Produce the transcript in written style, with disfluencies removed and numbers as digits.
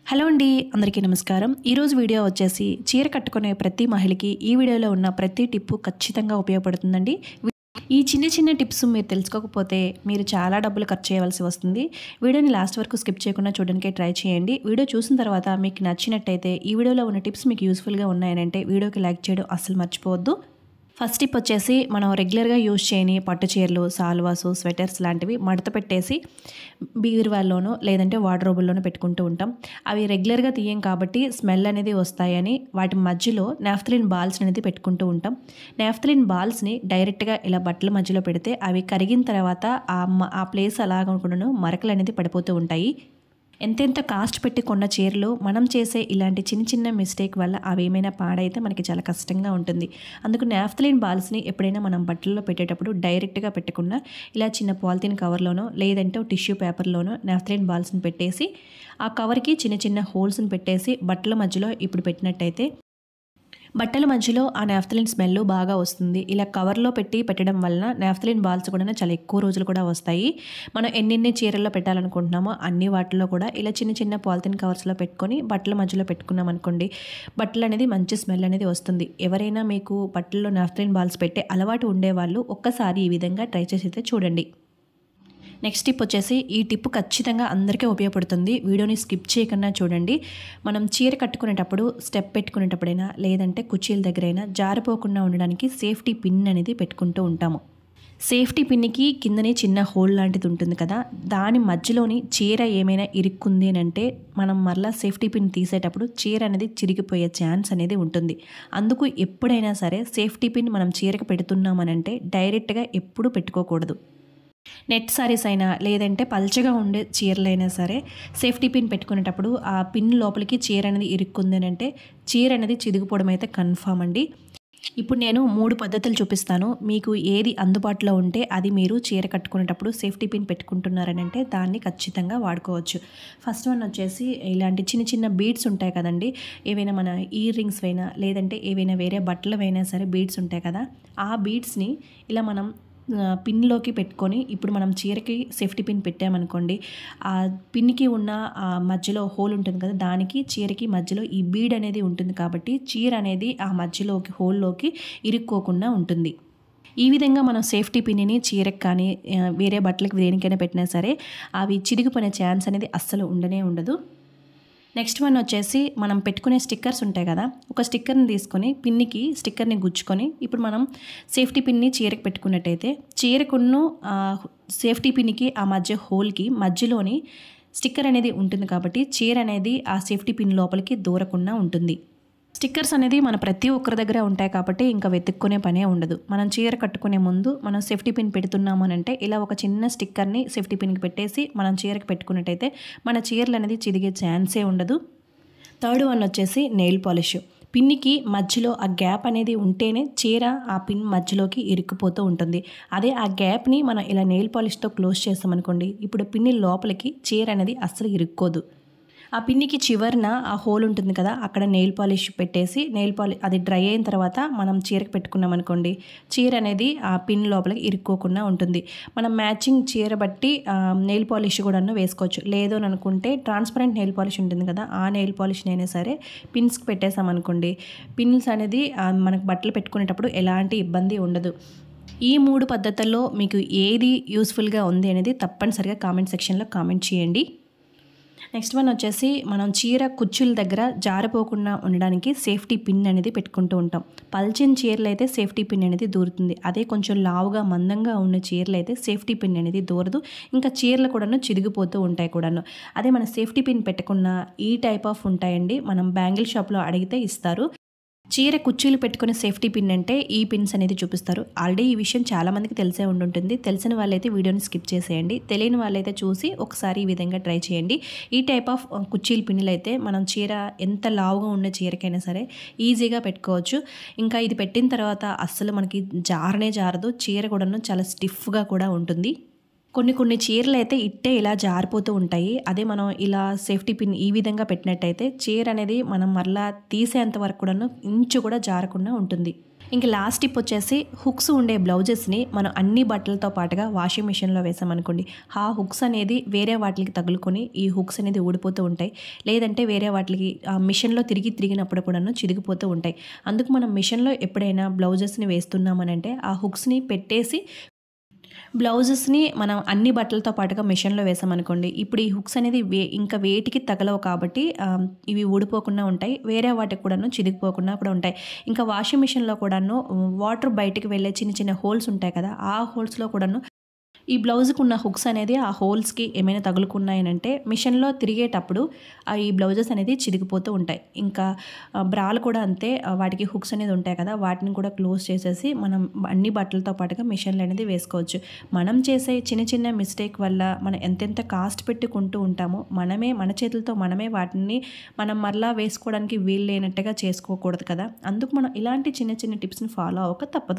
Hello అండి, అందరికీ నమస్కారం. ఈరోజు వీడియో వచ్చేసి చీర కట్టుకునే ప్రతి మహిళకి ఈ వీడియోలో ఉన్న ప్రతి టిప్పు ఖచ్చితంగా ఉపయోగపడుతుందండి. ఈ చిన్న చిన్న టిప్స్ మీరు తెలుసుకోకపోతే మీరు చాలా డబ్బులు ఖర్చు చేయవలసి వస్తుంది. వీడియోని లాస్ట్ వరకు స్కిప్ చేయకుండా చూడడానికి ట్రై చేయండి. వీడియో చూసిన తర్వాత మీకు నచ్చినట్టయితే ఈ వీడియోలో ఉన్న టిప్స్ మీకు యూస్ఫుల్గా ఉన్నాయనంటే వీడియోకి లైక్ చేయడం అస్సలు మర్చిపోవద్దు. ఫస్ట్ టిప్ వచ్చేసి మనం రెగ్యులర్గా యూజ్ చేయని పట్టు చీరలు, సాల్వాసు, స్వెటర్స్ లాంటివి మడత పెట్టేసి బీరువాల్లోనో లేదంటే వార్డ్రోబుల్లోనో పెట్టుకుంటూ ఉంటాం. అవి రెగ్యులర్గా తీయం కాబట్టి స్మెల్ అనేది వస్తాయని వాటి మధ్యలో నాఫ్థలిన్ బాల్స్ అనేది పెట్టుకుంటూ ఉంటాం. నాఫ్థలిన్ బాల్స్ని డైరెక్ట్గా ఇలా బట్టల మధ్యలో పెడితే అవి కరిగిన తర్వాత ఆ ప్లేస్ అలాగనుకుండాను మరకలు అనేది పడిపోతూ ఉంటాయి. ఎంతెంత కాస్ట్ పెట్టి కొన్న చీరలు మనం చేసే ఇలాంటి చిన్న చిన్న మిస్టేక్ వల్ల అవి ఏమైనా పాడైతే మనకి చాలా కష్టంగా ఉంటుంది. అందుకు నాఫ్థలిన్ బాల్స్ని ఎప్పుడైనా మనం బట్టల్లో పెట్టేటప్పుడు డైరెక్ట్గా పెట్టకుండా ఇలా చిన్న పాలిథిన్ కవర్లోనో లేదంటే టిష్యూ పేపర్లోనో నాఫ్థలిన్ బాల్స్ని పెట్టేసి ఆ కవర్కి చిన్న చిన్న హోల్స్ని పెట్టేసి బట్టల మధ్యలో ఇప్పుడు పెట్టినట్టయితే బట్టల మధ్యలో ఆ నాఫ్థలిన్ స్మెల్ బాగా వస్తుంది. ఇలా కవర్లో పెట్టడం వలన నాఫ్థలిన్ బాల్స్ కూడా చాలా ఎక్కువ రోజులు కూడా వస్తాయి. మనం ఎన్నెన్ని చీరల్లో పెట్టాలనుకుంటున్నామో అన్ని వాటిలో కూడా ఇలా చిన్న చిన్న పాలిథిన్ కవర్స్లో పెట్టుకొని బట్టల మధ్యలో పెట్టుకున్నాం అనుకోండి, బట్టలు అనేది మంచి స్మెల్ అనేది వస్తుంది. ఎవరైనా మీకు బట్టల్లో నాఫ్థలిన్ బాల్స్ పెట్టే అలవాటు ఉండేవాళ్ళు ఒక్కసారి ఈ విధంగా ట్రై చేసి అయితే చూడండి. నెక్స్ట్ టిప్ వచ్చేసి ఈ టిప్ ఖచ్చితంగా అందరికీ ఉపయోగపడుతుంది. వీడియోని స్కిప్ చేయకుండా చూడండి. మనం చీర కట్టుకునేటప్పుడు స్టెప్ పెట్టుకునేటప్పుడైనా లేదంటే కుర్చీల దగ్గరైనా జారిపోకుండా ఉండడానికి సేఫ్టీ పిన్ అనేది పెట్టుకుంటూ ఉంటాము. సేఫ్టీ పిన్నికి కిందనే చిన్న హోల్ లాంటిది ఉంటుంది కదా, దాని మధ్యలోని చీర ఏమైనా ఇరుక్కుంది అని అంటే మనం మరలా సేఫ్టీ పిన్ తీసేటప్పుడు చీర అనేది చిరిగిపోయే ఛాన్స్ అనేది ఉంటుంది. అందుకు ఎప్పుడైనా సరే సేఫ్టీ పిన్ మనం చీరకు పెడుతున్నామనంటే డైరెక్ట్గా ఎప్పుడు పెట్టుకోకూడదు. నెట్ సారీస్ అయినా లేదంటే పల్చగా ఉండే చీరలైనా సరే సేఫ్టీ పిన్ పెట్టుకునేటప్పుడు ఆ పిన్ లోపలికి చీర అనేది ఇరుక్కుంది అని అంటే చీర అనేది చిదిగిపోవడం అయితే కన్ఫామ్ అండి. ఇప్పుడు నేను 3 పద్ధతులు చూపిస్తాను. మీకు ఏది అందుబాటులో ఉంటే అది మీరు చీర కట్టుకునేటప్పుడు సేఫ్టీ పిన్ పెట్టుకుంటున్నారని అంటే దాన్ని ఖచ్చితంగా వాడుకోవచ్చు. ఫస్ట్ వన్ వచ్చేసి ఇలాంటి చిన్న చిన్న బీడ్స్ ఉంటాయి కదండి, ఏవైనా మన ఇయర్ రింగ్స్ అయినా లేదంటే ఏవైనా వేరే బట్టలవైనా సరే బీడ్స్ ఉంటాయి కదా, ఆ బీడ్స్ని ఇలా మనం పిన్లోకి పెట్టుకొని ఇప్పుడు మనం చీరకి సేఫ్టీ పిన్ పెట్టామనుకోండి, ఆ పిన్కి ఉన్న మధ్యలో హోల్ ఉంటుంది కదా, దానికి చీరకి మధ్యలో ఈ బీడ్ అనేది ఉంటుంది కాబట్టి చీర అనేది ఆ మధ్యలోకి హోల్లోకి ఇరుక్కోకుండా ఉంటుంది. ఈ విధంగా మనం సేఫ్టీ పిన్ని చీరకు కానీ వేరే బట్టలకి దేనికైనా పెట్టినా సరే అవి చిరిగిపోయిన ఛాన్స్ అనేది అస్సలు ఉండదు. నెక్స్ట్ వన్ వచ్చేసి మనం పెట్టుకునే స్టిక్కర్స్ ఉంటాయి కదా, ఒక స్టిక్కర్ని తీసుకొని పిన్నికి స్టిక్కర్ని గుచ్చుకొని ఇప్పుడు మనం సేఫ్టీ పిన్ని చీరకు పెట్టుకున్నట్టయితే చీరకున్న సేఫ్టీ పిన్నికి ఆ మధ్య హోల్కి మధ్యలోని స్టిక్కర్ అనేది ఉంటుంది కాబట్టి చీర అనేది ఆ సేఫ్టీ పిన్ లోపలికి దూరకుండా ఉంటుంది. స్టిక్కర్స్ అనేది మన ప్రతి ఒక్కరి దగ్గర ఉంటాయి కాబట్టి ఇంకా వెతుక్కునే పనే ఉండదు. మనం చీర కట్టుకునే ముందు మనం సేఫ్టీ పిన్ పెడుతున్నాము అని అంటే ఇలా ఒక చిన్న స్టిక్కర్ని సేఫ్టీ పిన్కి పెట్టేసి మనం చీరకు పెట్టుకున్నట్టయితే మన చీరలు అనేది చిరిగే ఛాన్సే ఉండదు. థర్డ్ వన్ వచ్చేసి నెయిల్ పాలిష్. పిన్నికి మధ్యలో ఆ గ్యాప్ అనేది ఉంటేనే చీర ఆ పిన్ మధ్యలోకి ఇరుక్కుపోతూ ఉంటుంది. అదే ఆ గ్యాప్ని మనం ఇలా నెయిల్ పాలిష్తో క్లోజ్ చేస్తామనుకోండి, ఇప్పుడు పిన్ని లోపలికి చీర అనేది అస్సలు ఇరుక్కోదు. ఆ పిన్నికి చివరన ఆ హోల్ ఉంటుంది కదా, అక్కడ నెయిల్ పాలిష్ పెట్టేసి అది డ్రై అయిన తర్వాత మనం చీరకు పెట్టుకున్నాం అనుకోండి, చీర అనేది ఆ పిన్ లోపలికి ఇరుక్కోకుండా ఉంటుంది. మనం మ్యాచింగ్ చీర బట్టి నెయిల్ పాలిష్ కూడా వేసుకోవచ్చు. లేదు అని అనుకుంటే ట్రాన్స్పరెంట్ నెయిల్ పాలిష్ ఉంటుంది కదా, ఆ నెయిల్ పాలిష్ని అయినా సరే పిన్స్కి పెట్టేసామనుకోండి, పిన్స్ అనేది మనకు బట్టలు పెట్టుకునేటప్పుడు ఎలాంటి ఇబ్బంది ఉండదు. ఈ 3 పద్ధతుల్లో మీకు ఏది యూస్ఫుల్గా ఉంది అనేది తప్పనిసరిగా కామెంట్ సెక్షన్లో కామెంట్ చేయండి. నెక్స్ట్ వన్ వచ్చేసి మనం చీర కుచ్చుల దగ్గర జారిపోకుండా ఉండడానికి సేఫ్టీ పిన్ అనేది పెట్టుకుంటూ ఉంటాం. పల్చని చీరలు అయితే సేఫ్టీ పిన్ అనేది దూరుతుంది. అదే కొంచెం లావుగా మందంగా ఉన్న చీరలు అయితే సేఫ్టీ పిన్ అనేది దూరదు. ఇంకా చీరలు కూడాను చిరిగిపోతూ ఉంటాయి కూడాను. అదే మన సేఫ్టీ పిన్ పెట్టుకున్న ఈ టైప్ ఆఫ్ ఉంటాయండి, మనం బ్యాంగిల్ షాప్లో అడిగితే ఇస్తారు. చీర కుర్చీలు పెట్టుకునే సేఫ్టీ పిన్ అంటే ఈ పిన్స్ అనేది చూపిస్తారు. ఆల్రెడీ ఈ విషయం చాలామందికి తెలిసే ఉంటుంది. తెలిసిన వాళ్ళైతే వీడియోని స్కిప్ చేసేయండి, తెలియని వాళ్ళైతే చూసి ఒకసారి ఈ విధంగా ట్రై చేయండి. ఈ టైప్ ఆఫ్ కుర్చీల పిన్నులు అయితే మనం చీర ఎంత లావుగా ఉన్న చీరకైనా సరే ఈజీగా పెట్టుకోవచ్చు. ఇంకా ఇది పెట్టిన తర్వాత అస్సలు మనకి జారనే జారదు, చీర కూడాను చాలా స్టిఫ్గా కూడా ఉంటుంది. కొన్ని చీరలు అయితే ఇట్టే ఇలా జారిపోతూ ఉంటాయి. అదే మనం ఇలా సేఫ్టీ పిన్ ఈ విధంగా పెట్టినట్టయితే చీర అనేది మనం మరలా తీసేంత వరకు కూడాను ఇంచు కూడా జారకుండా ఉంటుంది. ఇంక లాస్ట్ టిప్ వచ్చేసి హుక్స్ ఉండే బ్లౌజెస్ని మనం అన్ని బట్టలతో పాటుగా వాషింగ్ మిషన్లో వేసామనుకోండి, ఆ హుక్స్ అనేది వేరే వాటికి తగులుకొని ఈ హుక్స్ అనేది ఊడిపోతూ ఉంటాయి. లేదంటే వేరే వాటికి మిషన్లో తిరిగినప్పుడు కూడాను చిరిగిపోతూ ఉంటాయి. అందుకు మనం మిషన్లో ఎప్పుడైనా బ్లౌజెస్ని వేస్తున్నామనంటే ఆ హుక్స్ని పెట్టేసి బ్లౌజెస్ని మనం అన్ని బట్టలతో పాటుగా మిషన్లో వేసామనుకోండి, ఇప్పుడు ఈ హుక్స్ అనేది ఇంకా వేటికి తగలవు కాబట్టి ఇవి ఊడిపోకుండా ఉంటాయి. వేరే వాటికి కూడాను చిరిగిపోకుండా కూడా ఉంటాయి. ఇంకా వాషింగ్ మిషన్లో కూడాను వాటర్ బయటికి వెళ్ళే చిన్న చిన్న హోల్స్ ఉంటాయి కదా, ఆ హోల్స్లో కూడాను ఈ బ్లౌజ్కి ఉన్న హుక్స్ అనేది ఆ హోల్స్కి ఏమైనా తగులుకున్నాయనంటే మిషన్లో తిరిగేటప్పుడు ఈ బ్లౌజెస్ అనేది చిరిగిపోతూ ఉంటాయి. ఇంకా బ్రాలు కూడా అంతే, వాటికి హుక్స్ అనేది ఉంటాయి కదా, వాటిని కూడా క్లోజ్ చేసేసి మనం అన్ని బట్టలతో పాటుగా మిషన్లు అనేది వేసుకోవచ్చు. మనం చేసే చిన్న చిన్న మిస్టేక్ వల్ల మనం ఎంతెంత కాస్ట్ పెట్టి కొంటూ ఉంటామో మన చేతులతో మనమే వాటిని మనం మరలా వేసుకోవడానికి వీలు లేనట్టుగా చేసుకోకూడదు కదా. అందుకు మనం ఇలాంటి చిన్న చిన్న టిప్స్ని ఫాలో అవ్వక తప్పదు.